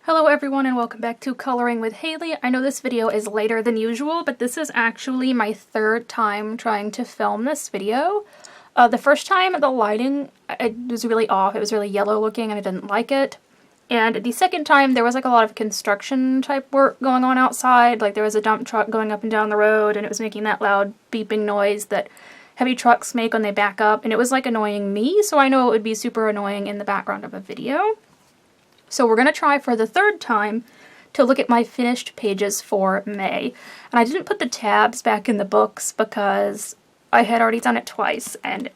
Hello everyone and welcome back to Coloring with Haley. I know this video is later than usual, but this is actually my third time trying to film this video. The first time the lighting it was really off, it was really yellow looking and I didn't like it. And the second time there was like a lot of construction type work going on outside, like there was a dump truck going up and down the road and it was making that loud beeping noise that heavy trucks make when they back up, and it was like annoying me, so I know it would be super annoying in the background of a video. So we're going to try for the third time to look at my finished pages for May. And I didn't put the tabs back in the books because I had already done it twice and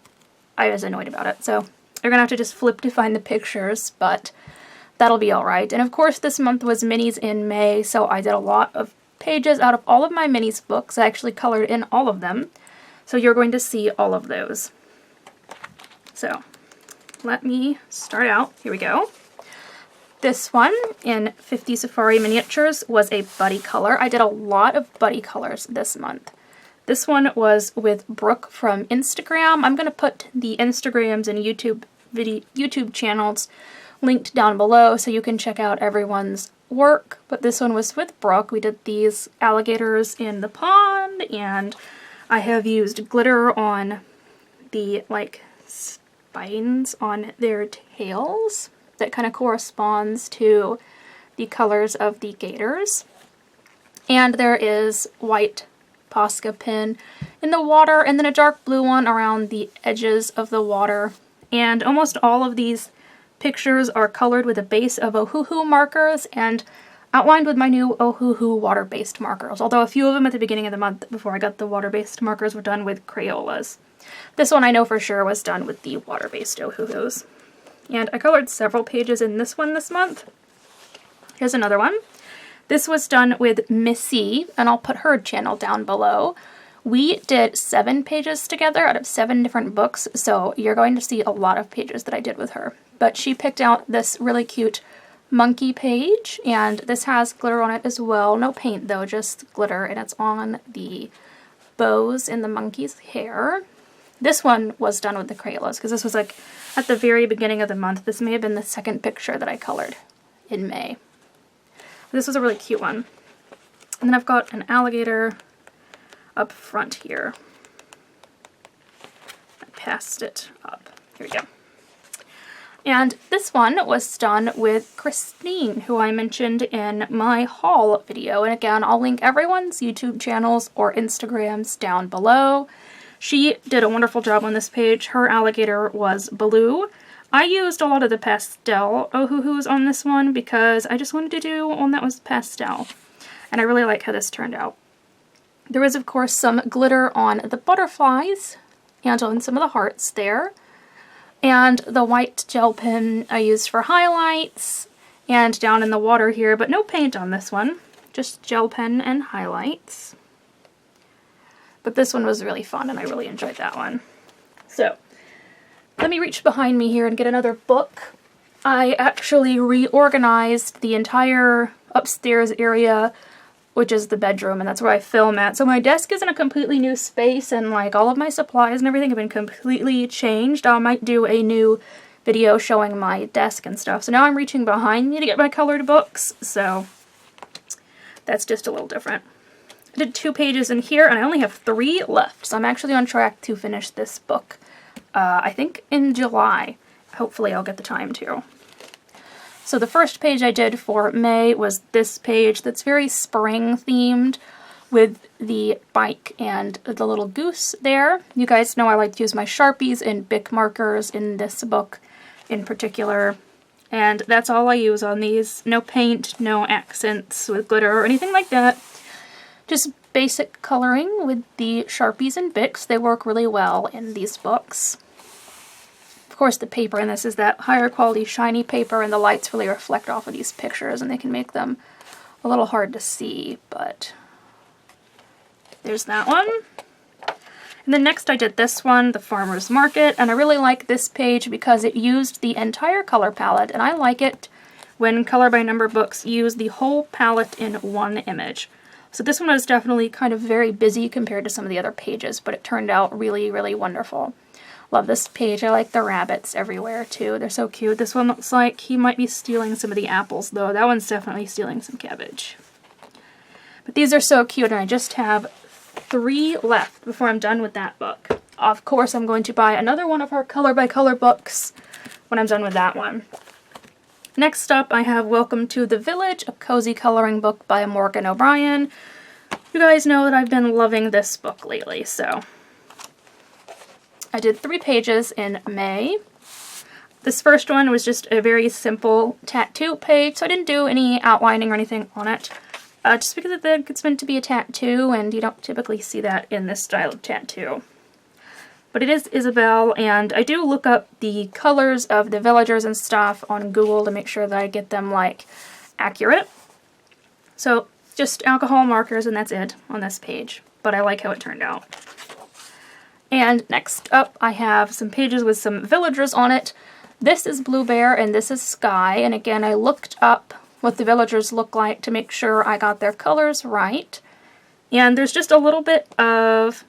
I was annoyed about it. So you're going to have to just flip to find the pictures, but that'll be alright. And of course this month was minis in May, so I did a lot of pages out of all of my minis books. I actually colored in all of them. So you're going to see all of those. So let me start out. Here we go. This one in 50 Safari Miniatures was a buddy color. I did a lot of buddy colors this month. This one was with Brooke from Instagram. I'm going to put the Instagrams and YouTube channels linked down below so you can check out everyone's work. But this one was with Brooke. We did these alligators in the pond, and I have used glitter on the like spines on their tails. That kind of corresponds to the colors of the gators. And there is white Posca pin in the water and then a dark blue one around the edges of the water. And almost all of these pictures are colored with a base of Ohuhu markers and outlined with my new Ohuhu water-based markers. Although a few of them at the beginning of the month before I got the water-based markers were done with Crayolas. This one I know for sure was done with the water-based Ohuhus. And I colored several pages in this one this month. Here's another one. This was done with Missy, and I'll put her channel down below. We did 7 pages together out of 7 different books, so you're going to see a lot of pages that I did with her. But she picked out this really cute monkey page, and this has glitter on it as well. No paint though, just glitter, and it's on the bows in the monkey's hair. This one was done with the Crayolas, because this was like at the very beginning of the month. This may have been the second picture that I colored in May. This was a really cute one. And then I've got an alligator up front here. I passed it up. Here we go. And this one was done with Christine, who I mentioned in my haul video. And again, I'll link everyone's YouTube channels or Instagrams down below. She did a wonderful job on this page. Her alligator was blue. I used a lot of the pastel Ohuhus on this one because I just wanted to do one that was pastel. And I really like how this turned out. There is, of course, some glitter on the butterflies and on some of the hearts there. And the white gel pen I used for highlights and down in the water here, but no paint on this one. Just gel pen and highlights. But this one was really fun and I really enjoyed that one. So, let me reach behind me here and get another book. I actually reorganized the entire upstairs area, which is the bedroom, and that's where I film at. So my desk is in a completely new space, and like all of my supplies and everything have been completely changed. I might do a new video showing my desk and stuff. So now I'm reaching behind me to get my colored books, so that's just a little different. I did 2 pages in here, and I only have 3 left, so I'm actually on track to finish this book, I think in July. Hopefully I'll get the time to. So the first page I did for May was this page that's very spring themed with the bike and the little goose there. You guys know I like to use my Sharpies and Bic markers in this book in particular, and that's all I use on these. No paint, no accents with glitter or anything like that. Just basic coloring with the Sharpies and Bics. They work really well in these books. Of course, the paper in this is that higher quality shiny paper, and the lights really reflect off of these pictures and they can make them a little hard to see, but there's that one. And then next I did this one, the Farmer's Market, and I really like this page because it used the entire color palette, and I like it when color by number books use the whole palette in one image. So this one was definitely kind of very busy compared to some of the other pages, but it turned out really, really wonderful. Love this page. I like the rabbits everywhere too. They're so cute. This one looks like he might be stealing some of the apples though. That one's definitely stealing some cabbage. But these are so cute, and I just have 3 left before I'm done with that book. Of course, I'm going to buy another one of her color by color books when I'm done with that one. Next up, I have Welcome to the Village, a cozy coloring book by Morgan O'Brien. You guys know that I've been loving this book lately, so I did 3 pages in May. This first one was just a very simple tattoo page, so I didn't do any outlining or anything on it. Just because I think it's meant to be a tattoo, and you don't typically see that in this style of tattoo. But it is Isabel, and I do look up the colors of the villagers and stuff on Google to make sure that I get them, like, accurate. So, just alcohol markers, and that's it on this page. But I like how it turned out. And next up, I have some pages with some villagers on it. This is Blue Bear, and this is Sky. And again, I looked up what the villagers look like to make sure I got their colors right. And there's just a little bit of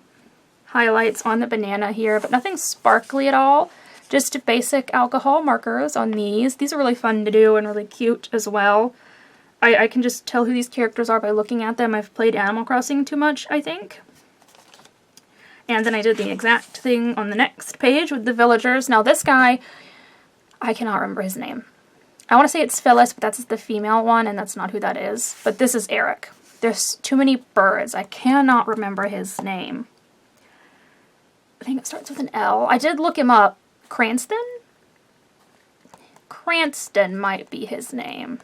highlights on the banana here, but nothing sparkly at all. Just basic alcohol markers on these. These are really fun to do and really cute as well. I can just tell who these characters are by looking at them. I've played Animal Crossing too much, I think. And then I did the exact thing on the next page with the villagers. Now this guy, I cannot remember his name. I want to say it's Phyllis, but that's the female one, and that's not who that is. But this is Eric. There's too many birds. I cannot remember his name. I think it starts with an L. I did look him up. Cranston? Cranston might be his name.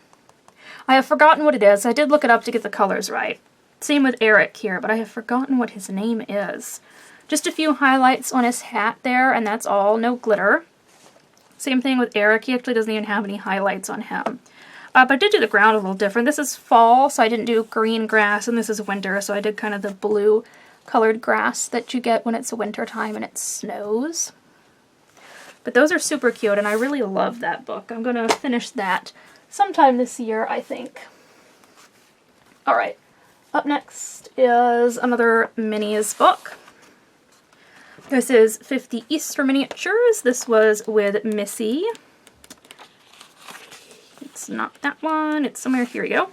I have forgotten what it is. I did look it up to get the colors right. Same with Eric here, but I have forgotten what his name is. Just a few highlights on his hat there, and that's all. No glitter. Same thing with Eric. He actually doesn't even have any highlights on him. But I did do the ground a little different. This is fall, so I didn't do green grass, and this is winter, so I did kind of the blue colored grass that you get when it's winter time and it snows. But those are super cute, and I really love that book. I'm going to finish that sometime this year, I think. Alright, up next is another minis book. This is 50 Easter Miniatures. This was with Missy. It's not that one. It's somewhere. Here we go.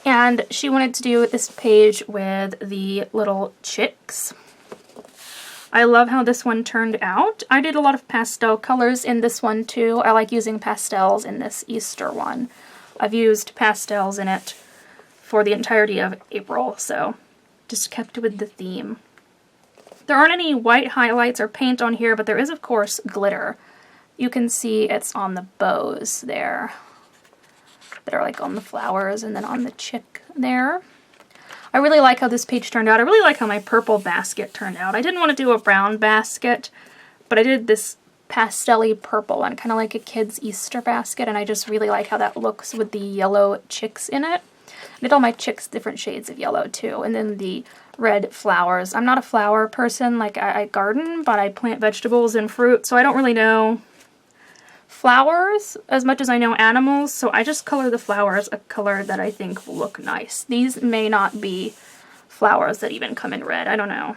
And she wanted to do this page with the little chicks. I love how this one turned out. I did a lot of pastel colors in this one too. I like using pastels in this Easter one. I've used pastels in it for the entirety of April, so just kept with the theme. There aren't any white highlights or paint on here, but there is, of course, glitter. You can see it's on the bows there that are like on the flowers and then on the chick there. I really like how this page turned out. I really like how my purple basket turned out. I didn't want to do a brown basket, but I did this pastel-y purple one, kind of like a kid's Easter basket, and I just really like how that looks with the yellow chicks in it. I did all my chicks different shades of yellow too, and then the red flowers. I'm not a flower person, like I garden, but I plant vegetables and fruit, so I don't really know flowers as much as I know animals, so I just color the flowers a color that I think will look nice. These may not be flowers that even come in red, I don't know.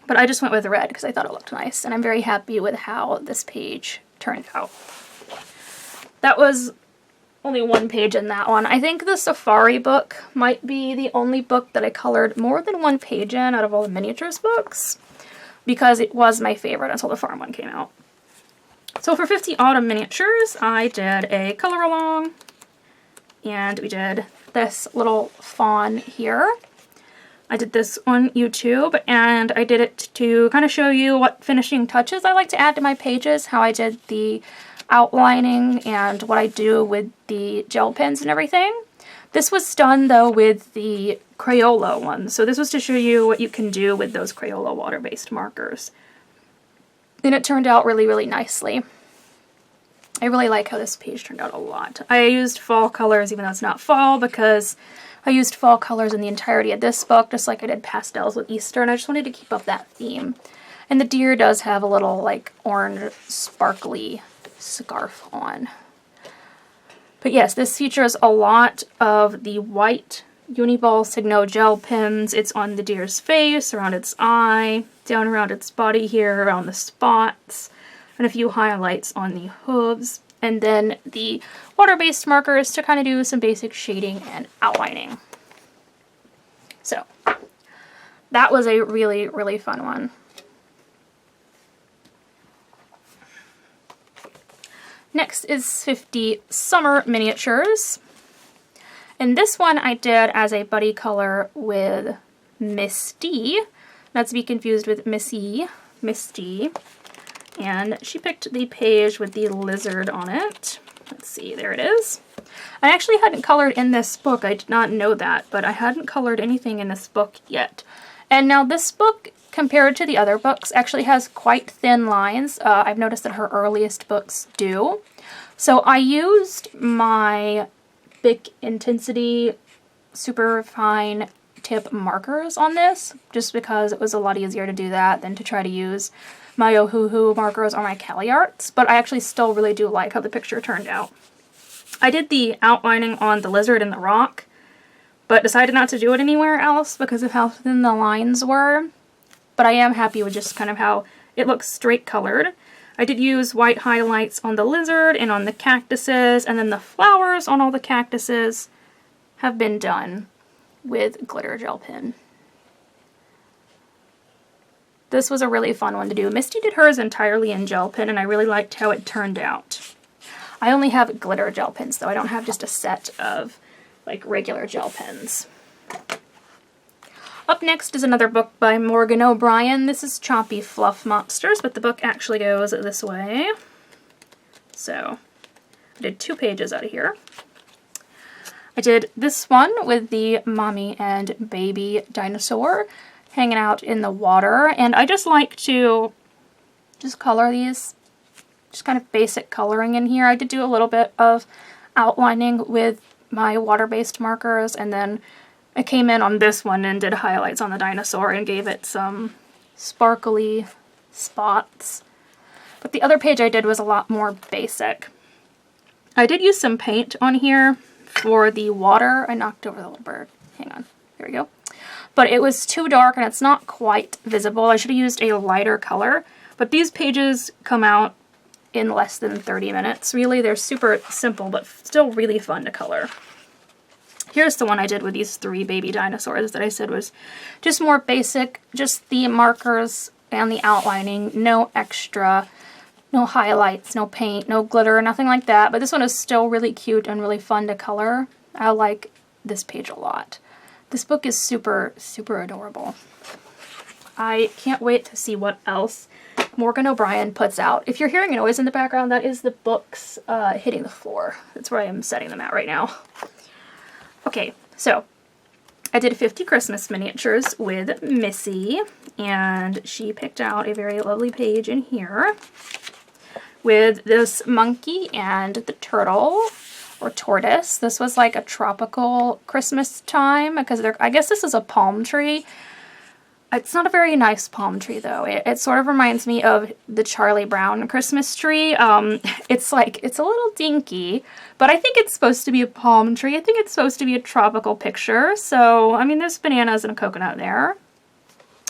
But I just went with red because I thought it looked nice, and I'm very happy with how this page turned out. That was only one page in that one. I think the Safari book might be the only book that I colored more than one page in out of all the miniatures books, because it was my favorite until the farm one came out. So for 50 Autumn Miniatures, I did a color along, and we did this little fawn here. I did this on YouTube, and I did it to kind of show you what finishing touches I like to add to my pages, how I did the outlining and what I do with the gel pens and everything. This was done though with the Crayola one, so this was to show you what you can do with those Crayola water-based markers. And it turned out really, really nicely. I really like how this page turned out a lot. I used fall colors even though it's not fall, because I used fall colors in the entirety of this book, just like I did pastels with Easter, and I just wanted to keep up that theme. And the deer does have a little like orange sparkly scarf on. But yes, this features a lot of the white Uniball Signo gel pens. It's on the deer's face, around its eye, down around its body here, around the spots, and a few highlights on the hooves. And then the water-based markers to kind of do some basic shading and outlining. So that was a really, really fun one. Next is 50 Summer Miniatures. And this one I did as a buddy color with Misty, not to be confused with Missy, Misty. And she picked the page with the lizard on it. Let's see, there it is. I actually hadn't colored in this book. I did not know that, but I hadn't colored anything in this book yet. And now this book, compared to the other books, actually has quite thin lines. I've noticed that her earliest books do. So I used my Bic Intensity Super Fine Tip markers on this, just because it was a lot easier to do that than to try to use my Ohuhu markers or my Cali Arts, but I actually still really do like how the picture turned out. I did the outlining on the lizard and the rock, but decided not to do it anywhere else because of how thin the lines were. But I am happy with just kind of how it looks straight colored. I did use white highlights on the lizard and on the cactuses, and then the flowers on all the cactuses have been done with glitter gel pen. This was a really fun one to do. Misty did hers entirely in gel pen, and I really liked how it turned out. I only have glitter gel pens, though. I don't have just a set of like regular gel pens. Up next is another book by Morgan O'Brien. This is Choppy, Fluff Monsters, but the book actually goes this way. So I did 2 pages out of here. I did this one with the mommy and baby dinosaur hanging out in the water, and I just like to just color these, just kind of basic coloring in here. I did do a little bit of outlining with my water-based markers, and then I came in on this one and did highlights on the dinosaur and gave it some sparkly spots. But the other page I did was a lot more basic. I did use some paint on here for the water. I knocked over the little bird. Hang on. There we go. But it was too dark and it's not quite visible. I should have used a lighter color. But these pages come out in less than 30 minutes. Really, they're super simple, but still really fun to color. Here's the one I did with these 3 baby dinosaurs that I said was just more basic, just the markers and the outlining, no extra, no highlights, no paint, no glitter, nothing like that. But this one is still really cute and really fun to color. I like this page a lot. This book is super, super adorable. I can't wait to see what else Morgan O'Brien puts out. If you're hearing a noise in the background, that is the books hitting the floor. That's where I am setting them out right now. Okay, so I did 50 Christmas miniatures with Missy, and she picked out a very lovely page in here with this monkey and the turtle, or tortoise. This was like a tropical Christmas time, because I guess this is a palm tree. It's not a very nice palm tree, though. It sort of reminds me of the Charlie Brown Christmas tree. It's a little dinky, but I think it's supposed to be a palm tree. I think it's supposed to be a tropical picture. So, I mean, there's bananas and a coconut there.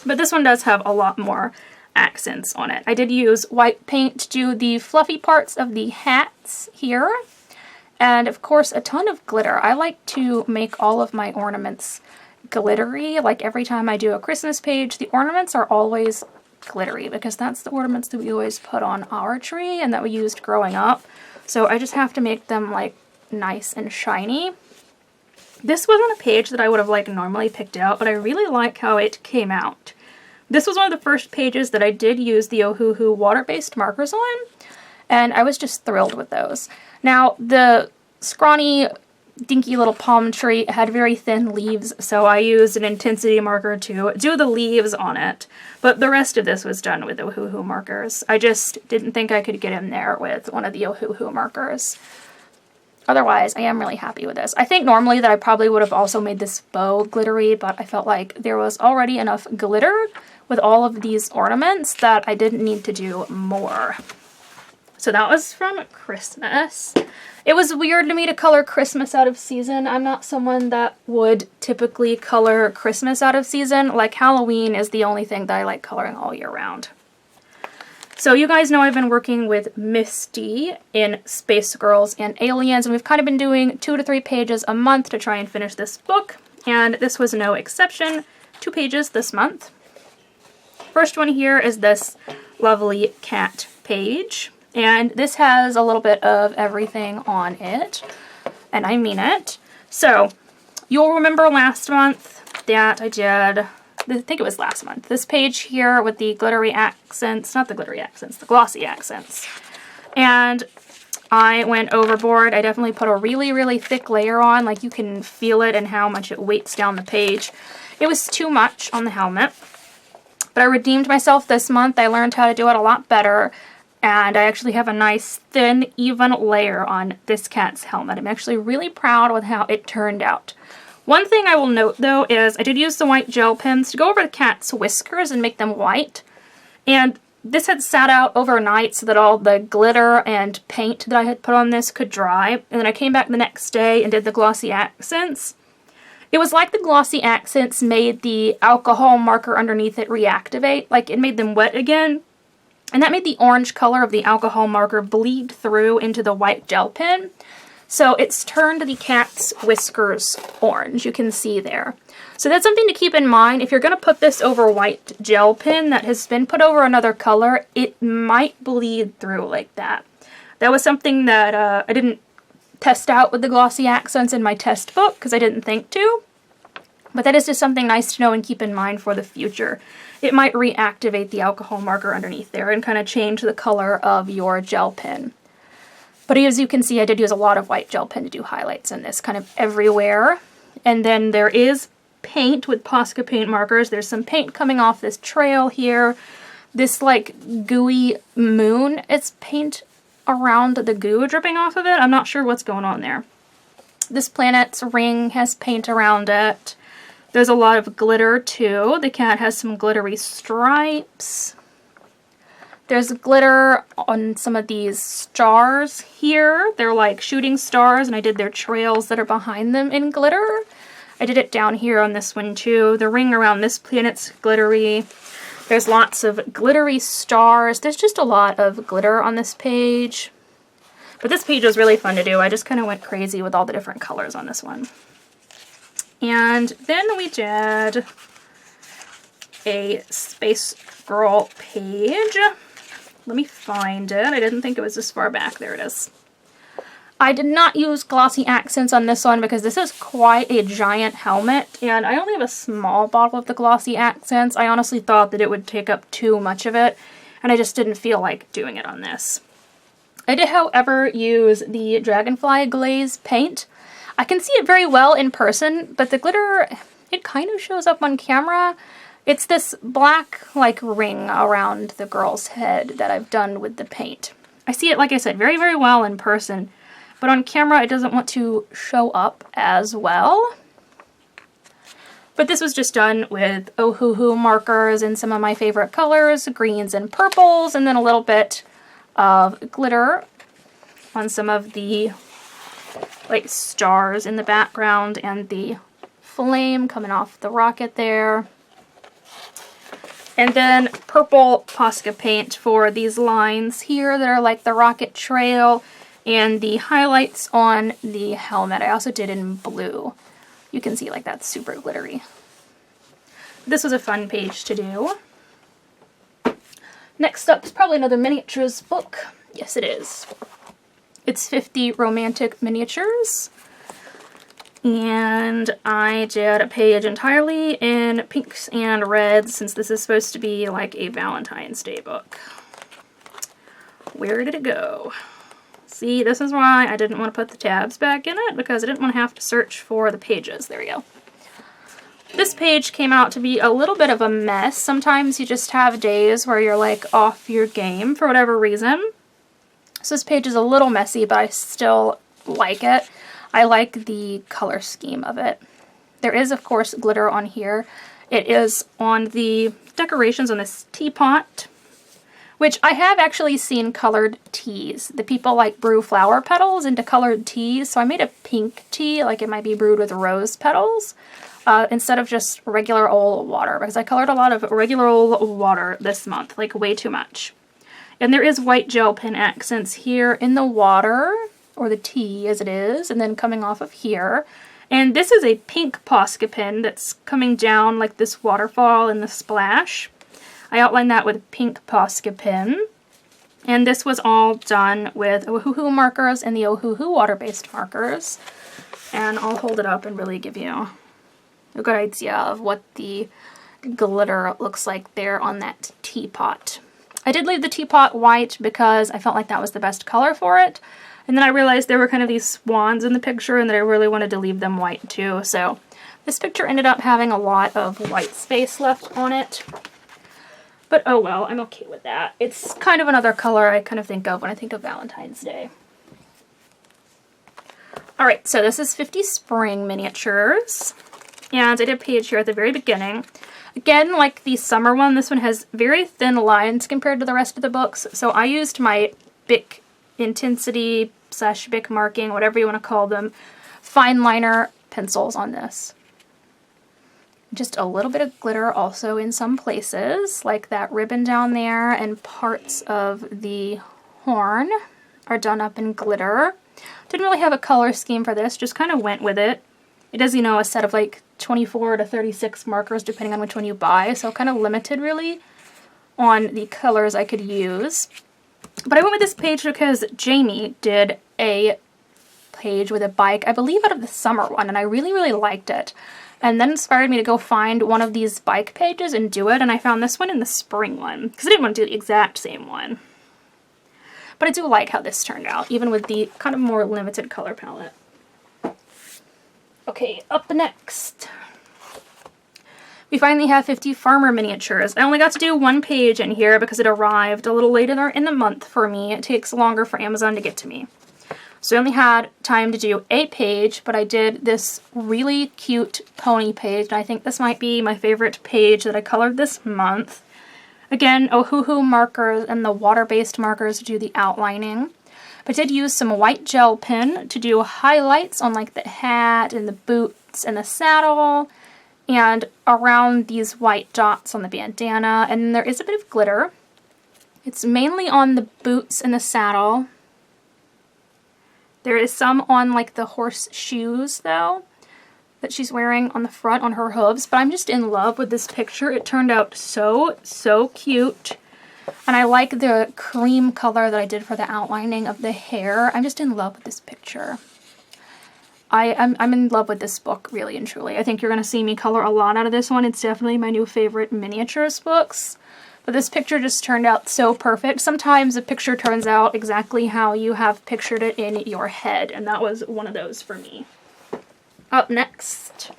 But this one does have a lot more accents on it. I did use white paint to do the fluffy parts of the hats here. And, of course, a ton of glitter. I like to make all of my ornaments glittery. Like every time I do a Christmas page, the ornaments are always glittery because that's the ornaments that we always put on our tree and that we used growing up. So I just have to make them like nice and shiny. This wasn't a page that I would have like normally picked out, but I really like how it came out. This was one of the first pages that I did use the Ohuhu water-based markers on, and I was just thrilled with those. Now, the scrawny dinky little palm tree had very thin leaves, so I used an intensity marker to do the leaves on it. But the rest of this was done with Ohuhu markers. I just didn't think I could get in there with one of the Ohuhu markers. Otherwise, I am really happy with this. I think normally that I probably would have also made this bow glittery, but I felt like there was already enough glitter with all of these ornaments that I didn't need to do more. So that was from Christmas. It was weird to me to color Christmas out of season. I'm not someone that would typically color Christmas out of season. Like Halloween is the only thing that I like coloring all year round. So you guys know I've been working with Misty in Space Girls and Aliens, and we've kind of been doing 2 to 3 pages a month to try and finish this book, and this was no exception. 2 pages this month. First one here is this lovely cat page, and this has a little bit of everything on it, and I mean it. So you'll remember last month that I did, I think it was last month, this page here with the glittery accents, not the glittery accents, the glossy accents. And I went overboard. I definitely put a really, really thick layer on, like you can feel it and how much it weights down the page. It was too much on the helmet, but I redeemed myself this month. I learned how to do it a lot better, and I actually have a nice, thin, even layer on this cat's helmet. I'm actually really proud with how it turned out. One thing I will note, though, is I did use the white gel pens to go over the cat's whiskers and make them white. And this had sat out overnight so that all the glitter and paint that I had put on this could dry. And then I came back the next day and did the glossy accents. It was like the glossy accents made the alcohol marker underneath it reactivate. Like, it made them wet again. And that made the orange color of the alcohol marker bleed through into the white gel pen. So it's turned the cat's whiskers orange, you can see there. So that's something to keep in mind. If you're going to put this over white gel pen that has been put over another color, it might bleed through like that. That was something that I didn't test out with the glossy accents in my test book because I didn't think to. But that is just something nice to know and keep in mind for the future. It might reactivate the alcohol marker underneath there and kind of change the color of your gel pen. But as you can see, I did use a lot of white gel pen to do highlights in this, kind of everywhere. And then there is paint with Posca paint markers. There's some paint coming off this trail here. This, like, gooey moon, it's paint around the goo dripping off of it. I'm not sure what's going on there. This planet's ring has paint around it. There's a lot of glitter, too. The cat has some glittery stripes. There's glitter on some of these stars here. They're like shooting stars, and I did their trails that are behind them in glitter. I did it down here on this one too. The ring around this planet's glittery. There's lots of glittery stars. There's just a lot of glitter on this page. But this page was really fun to do. I just kind of went crazy with all the different colors on this one. And then we did a Space Girl page. Let me find it. I didn't think it was this far back. There it is. I did not use glossy accents on this one because this is quite a giant helmet, and I only have a small bottle of the glossy accents. I honestly thought that it would take up too much of it, and I just didn't feel like doing it on this. I did, however, use the Dragonfly Glaze paint. I can see it very well in person, but the glitter, it kind of shows up on camera. It's this black, like, ring around the girl's head that I've done with the paint. I see it, like I said, very, very well in person, but on camera it doesn't want to show up as well. But this was just done with Ohuhu markers in some of my favorite colors, greens and purples, and then a little bit of glitter on some of the, like, stars in the background and the flame coming off the rocket there. And then purple Posca paint for these lines here that are like the rocket trail and the highlights on the helmet. I also did in blue. You can see, like, that's super glittery. This was a fun page to do. Next up is probably another miniatures book. Yes, it is. It's 50 Romantic Miniatures. And I did a page entirely in pinks and reds, since this is supposed to be like a Valentine's Day book. Where did it go? See, this is why I didn't want to put the tabs back in it, because I didn't want to have to search for the pages. There we go. This page came out to be a little bit of a mess. Sometimes you just have days where you're, like, off your game for whatever reason. So this page is a little messy, but I still like it. I like the color scheme of it. There is, of course, glitter on here. It is on the decorations on this teapot, which I have actually seen colored teas. The people like brew flower petals into colored teas, so I made a pink tea, like it might be brewed with rose petals, instead of just regular old water, because I colored a lot of regular old water this month, like way too much. And there is white gel pen accents here in the water, or the tea as it is, and then coming off of here. And this is a pink Posca pen that's coming down like this waterfall in the splash. I outlined that with a pink Posca pen. And this was all done with Ohuhu markers and the Ohuhu water-based markers. And I'll hold it up and really give you a good idea of what the glitter looks like there on that teapot. I did leave the teapot white because I felt like that was the best color for it. And then I realized there were kind of these swans in the picture and that I really wanted to leave them white too. So this picture ended up having a lot of white space left on it. But oh well, I'm okay with that. It's kind of another color I kind of think of when I think of Valentine's Day. Alright, so this is 50 Spring Miniatures. And I did a page here at the very beginning. Again, like the summer one, this one has very thin lines compared to the rest of the books. So I used my Bic Intensity / Bic marking, whatever you want to call them, fine liner pencils on this. Just a little bit of glitter also in some places, like that ribbon down there, and parts of the horn are done up in glitter. Didn't really have a color scheme for this, just kind of went with it. It does, you know, a set of like 24 to 36 markers depending on which one you buy, so kind of limited really on the colors I could use. But I went with this page because Jamie did a page with a bike, I believe out of the summer one, and I really, really liked it. And then inspired me to go find one of these bike pages and do it, and I found this one in the spring one, because I didn't want to do the exact same one. But I do like how this turned out, even with the kind of more limited color palette. Okay, up next, we finally have 50 Farmer Miniatures. I only got to do one page in here because it arrived a little later in the month for me. It takes longer for Amazon to get to me. So I only had time to do a page, but I did this really cute pony page, and I think this might be my favorite page that I colored this month. Again, Ohuhu markers and the water-based markers to do the outlining. But I did use some white gel pen to do highlights on like the hat and the boots and the saddle and around these white dots on the bandana. And there is a bit of glitter. It's mainly on the boots and the saddle. There is some on like the horse shoes though that she's wearing on the front on her hooves. But I'm just in love with this picture. It turned out so, so cute. And I like the cream color that I did for the outlining of the hair. I'm just in love with this picture. I'm in love with this book, really and truly. I think you're going to see me color a lot out of this one. It's definitely my new favorite miniatures books. But this picture just turned out so perfect. Sometimes a picture turns out exactly how you have pictured it in your head, and that was one of those for me. Up next,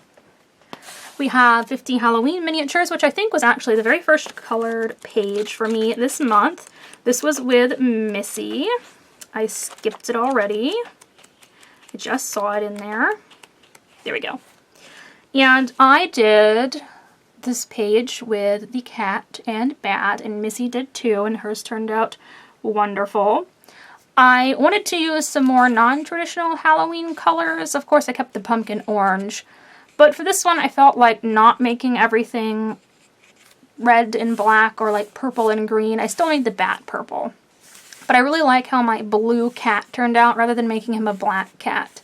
we have 50 Halloween Miniatures, which I think was actually the very first colored page for me this month. This was with Missy. I skipped it already. I just saw it in there. There we go. And I did this page with the cat and bat, and Missy did too, and hers turned out wonderful. I wanted to use some more non-traditional Halloween colors. Of course, I kept the pumpkin orange. But for this one, I felt like not making everything red and black or like purple and green. I still made the bat purple. But I really like how my blue cat turned out rather than making him a black cat.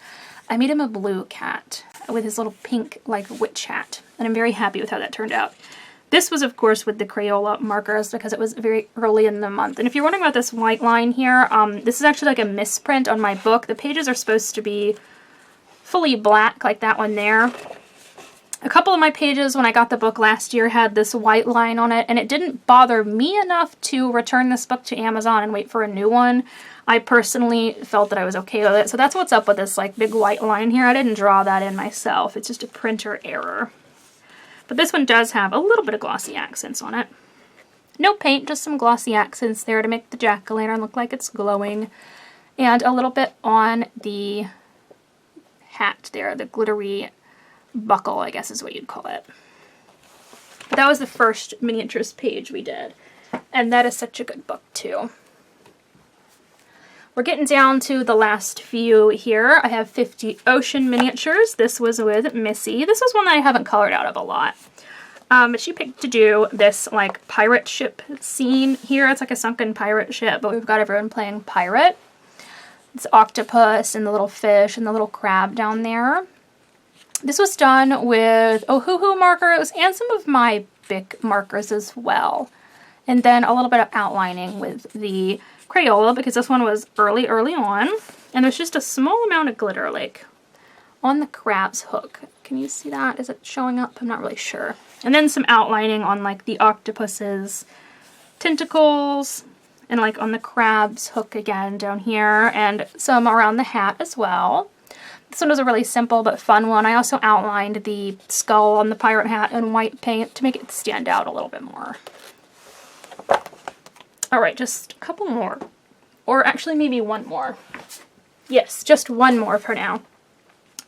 I made him a blue cat with his little pink like witch hat. And I'm very happy with how that turned out. This was, of course, with the Crayola markers because it was very early in the month. And if you're wondering about this white line here, this is actually like a misprint on my book. The pages are supposed to be fully black like that one there. A couple of my pages when I got the book last year had this white line on it, and it didn't bother me enough to return this book to Amazon and wait for a new one. I personally felt that I was okay with it, so that's what's up with this like big white line here. I didn't draw that in myself. It's just a printer error. But this one does have a little bit of glossy accents on it. No paint, just some glossy accents there to make the jack-o'-lantern look like it's glowing. And a little bit on the hat there, the glittery buckle, I guess is what you'd call it. But that was the first miniatures page we did. And that is such a good book too. We're getting down to the last few here. I have 50 Ocean Miniatures. This was with Missy. This was one that I haven't colored out of a lot. But she picked to do this like pirate ship scene here. It's like a sunken pirate ship, but we've got everyone playing pirate. It's octopus and the little fish and the little crab down there. This was done with Ohuhu markers and some of my Bic markers as well. And then a little bit of outlining with the Crayola, because this one was early on. And there's just a small amount of glitter, like, on the crab's hook. Can you see that? Is it showing up? I'm not really sure. And then some outlining on, like, the octopus's tentacles, and, like, on the crab's hook again down here, and some around the hat as well. This one was a really simple but fun one. I also outlined the skull on the pirate hat in white paint to make it stand out a little bit more. Alright, just a couple more. Or actually maybe one more. Yes, just one more for now.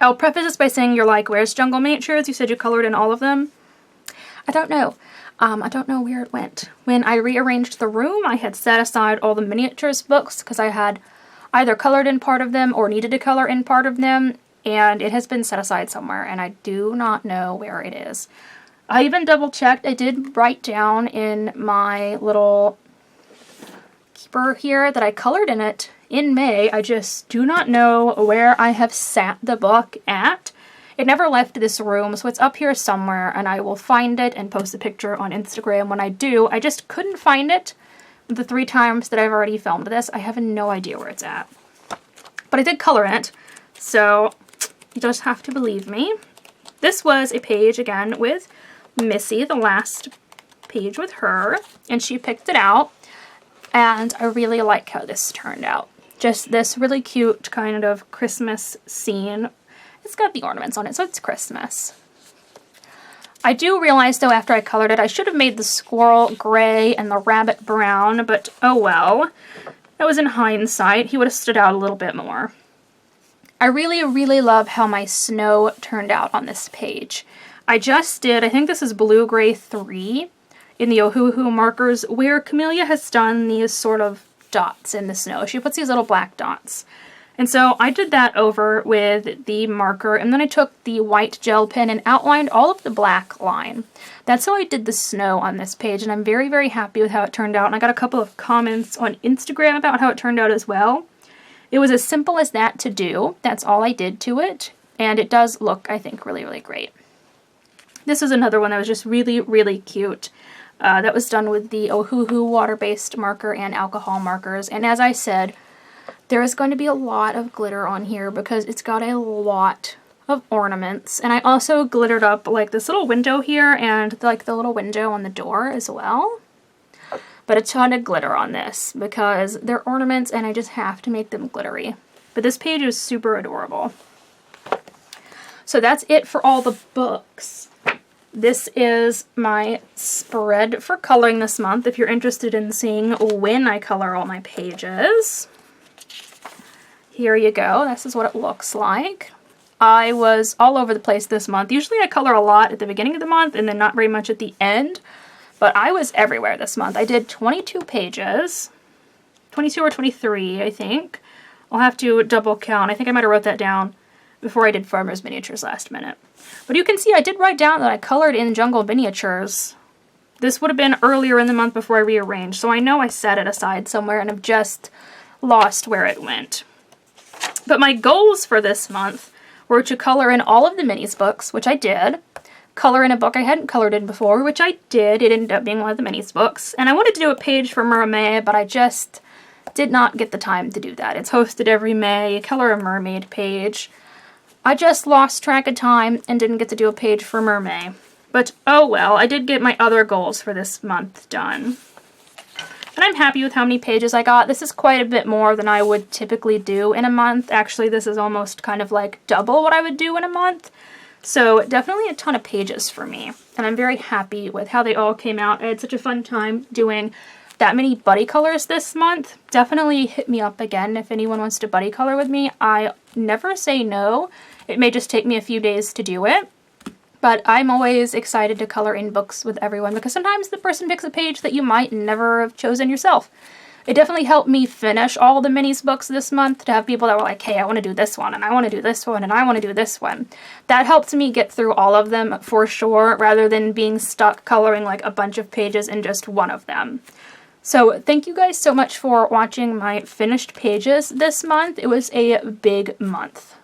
I'll preface this by saying you're like, where's Jungle Miniatures? You said you colored in all of them. I don't know. I don't know where it went. When I rearranged the room, I had set aside all the miniatures books because I had either colored in part of them or needed to color in part of them, and it has been set aside somewhere, and I do not know where it is. I even double checked. I did write down in my little keeper here that I colored in it in May. I just do not know where I have sat the book at. It never left this room, so it's up here somewhere, and I will find it and post a picture on Instagram when I do. I just couldn't find it the 3 times that I've already filmed this. I have no idea where it's at. But I did color in it, so you just have to believe me. This was a page, again, with Missy, the last page with her, and she picked it out, and I really like how this turned out. Just this really cute kind of Christmas scene. It's got the ornaments on it, so it's Christmas. I do realize, though, after I colored it, I should have made the squirrel gray and the rabbit brown, but oh well. That was in hindsight. He would have stood out a little bit more. I really love how my snow turned out on this page. I just did, I think this is Blue Gray 3 in the Ohuhu markers, where Camellia has done these sort of dots in the snow. She puts these little black dots. And so I did that over with the marker, and then I took the white gel pen and outlined all of the black line. That's how I did the snow on this page, and I'm very happy with how it turned out. And I got a couple of comments on Instagram about how it turned out as well. It was as simple as that to do. That's all I did to it, and it does look, I think, really great. This is another one that was just really cute. That was done with the Ohuhu water-based marker and alcohol markers, and as I said, there is going to be a lot of glitter on here because it's got a lot of ornaments. And I also glittered up like this little window here and like the little window on the door as well. But a ton of glitter on this because they're ornaments and I just have to make them glittery. But this page is super adorable. So that's it for all the books. This is my spread for coloring this month if you're interested in seeing when I color all my pages. Here you go. This is what it looks like. I was all over the place this month. Usually I color a lot at the beginning of the month and then not very much at the end. But I was everywhere this month. I did 22 pages. 22 or 23, I think. I'll have to double count. I think I might have wrote that down before I did Farmer's Miniatures last minute. But you can see I did write down that I colored in Jungle Miniatures. This would have been earlier in the month before I rearranged. So I know I set it aside somewhere and I've just lost where it went. But my goals for this month were to color in all of the minis books, which I did. Color in a book I hadn't colored in before, which I did. It ended up being one of the minis books. And I wanted to do a page for Mermaid, but I just did not get the time to do that. It's hosted every May, color a mermaid page. I just lost track of time and didn't get to do a page for Mermaid. But oh well, I did get my other goals for this month done. And I'm happy with how many pages I got. This is quite a bit more than I would typically do in a month. Actually, this is almost kind of like double what I would do in a month. So definitely a ton of pages for me. And I'm very happy with how they all came out. I had such a fun time doing that many buddy colors this month. Definitely hit me up again if anyone wants to buddy color with me. I never say no. It may just take me a few days to do it. but I'm always excited to color in books with everyone because sometimes the person picks a page that you might never have chosen yourself. It definitely helped me finish all the minis books this month to have people that were like, hey, I want to do this one, and I want to do this one, and I want to do this one. That helped me get through all of them for sure, rather than being stuck coloring like a bunch of pages in just one of them. So thank you guys so much for watching my finished pages this month. It was a big month.